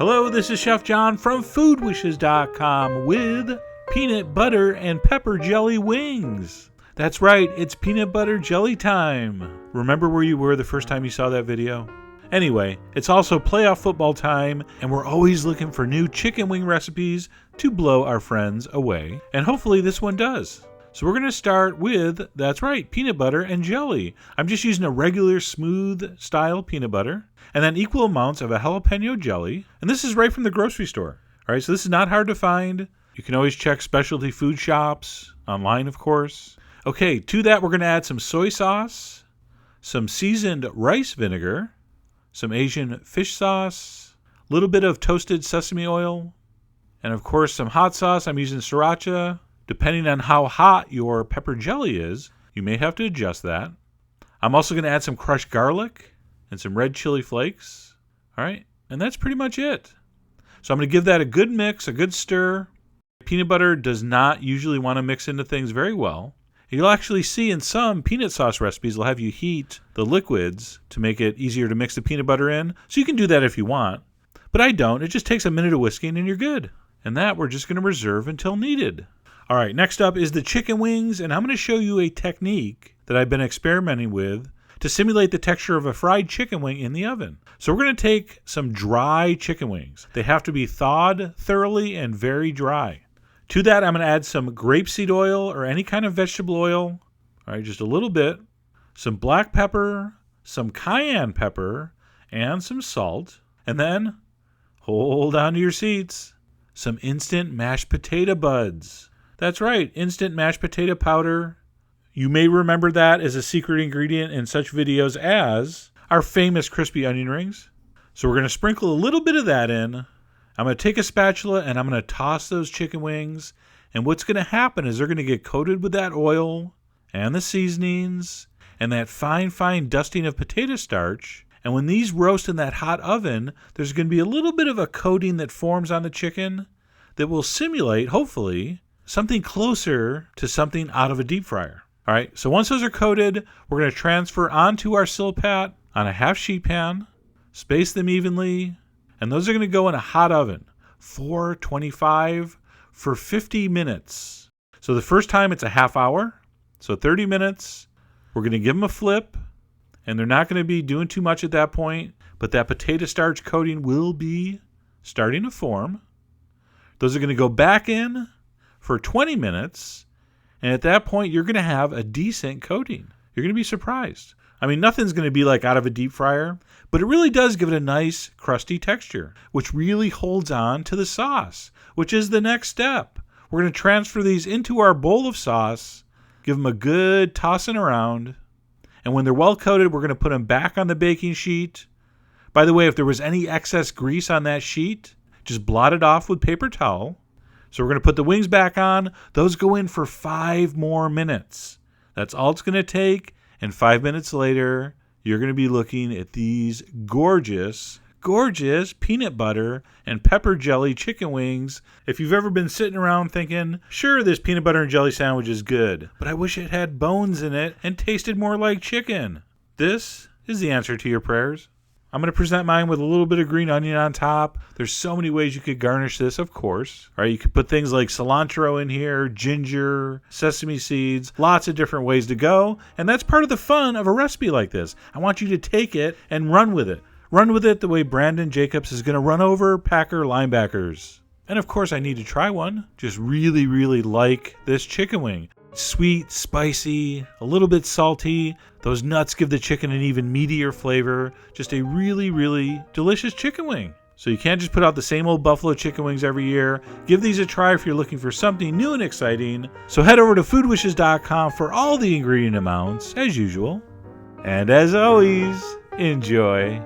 Hello, this is Chef John from foodwishes.com with peanut butter and pepper jelly wings. That's right, it's peanut butter jelly time. Remember where you were the first time you saw that video? Anyway, it's also playoff football time, and we're always looking for new chicken wing recipes to blow our friends away. And hopefully this one does. So we're going to start with, that's right, peanut butter and jelly. I'm just using a regular smooth style peanut butter, and then equal amounts of a jalapeno jelly. And this is right from the grocery store. All right, so this is not hard to find. You can always check specialty food shops, online of course. Okay, to that we're going to add some soy sauce, some seasoned rice vinegar, some Asian fish sauce, a little bit of toasted sesame oil, and of course some hot sauce. I'm using sriracha. Depending on how hot your pepper jelly is, you may have to adjust that. I'm also going to add some crushed garlic and some red chili flakes. All right, and that's pretty much it. So I'm going to give that a good mix, a good stir. Peanut butter does not usually want to mix into things very well. You'll actually see in some peanut sauce recipes, they'll have you heat the liquids to make it easier to mix the peanut butter in. So you can do that if you want, but I don't. It just takes a minute of whisking and you're good. And that we're just going to reserve until needed. All right, next up is the chicken wings, and I'm going to show you a technique that I've been experimenting with to simulate the texture of a fried chicken wing in the oven. So we're going to take some dry chicken wings. They have to be thawed thoroughly and very dry. To that, I'm going to add some grapeseed oil or any kind of vegetable oil. All right, just a little bit. Some black pepper, some cayenne pepper, and some salt. And then, hold on to your seats, some instant mashed potato buds. That's right, instant mashed potato powder. You may remember that as a secret ingredient in such videos as our famous crispy onion rings. So we're going to sprinkle a little bit of that in. I'm going to take a spatula and I'm going to toss those chicken wings. And what's going to happen is they're going to get coated with that oil and the seasonings and that fine dusting of potato starch. And when these roast in that hot oven, there's going to be a little bit of a coating that forms on the chicken that will simulate, hopefully, something closer to something out of a deep fryer. All right, so once those are coated, we're going to transfer onto our silpat on a half sheet pan, space them evenly, and those are going to go in a hot oven, 425 for 50 minutes. So the first time it's a half hour, so 30 minutes. We're going to give them a flip, and they're not going to be doing too much at that point, but that potato starch coating will be starting to form. Those are going to go back in for 20 minutes, and at that point, you're going to have a decent coating. You're going to be surprised. I mean, nothing's going to be like out of a deep fryer, but it really does give it a nice, crusty texture, which really holds on to the sauce, which is the next step. We're going to transfer these into our bowl of sauce, give them a good tossing around, and when they're well coated, we're going to put them back on the baking sheet. By the way, if there was any excess grease on that sheet, just blot it off with paper towel. So we're going to put the wings back on. Those go in for 5 more minutes. That's all it's going to take. And 5 minutes later, you're going to be looking at these gorgeous peanut butter and pepper jelly chicken wings. If you've ever been sitting around thinking, sure, this peanut butter and jelly sandwich is good, but I wish it had bones in it and tasted more like chicken. This is the answer to your prayers. I'm going to present mine with a little bit of green onion on top. There's so many ways you could garnish this, of course. All right, you could put things like cilantro in here, ginger, sesame seeds, lots of different ways to go. And that's part of the fun of a recipe like this. I want you to take it and run with it. Run with it the way Brandon Jacobs is going to run over Packer linebackers. And of course, I need to try one. Just really like this chicken wing. Sweet, spicy, a little bit salty. Those nuts give the chicken an even meatier flavor. Just a really delicious chicken wing. So you can't just put out the same old buffalo chicken wings every year. Give these a try if you're looking for something new and exciting. So head over to foodwishes.com for all the ingredient amounts, as usual. And as always, enjoy.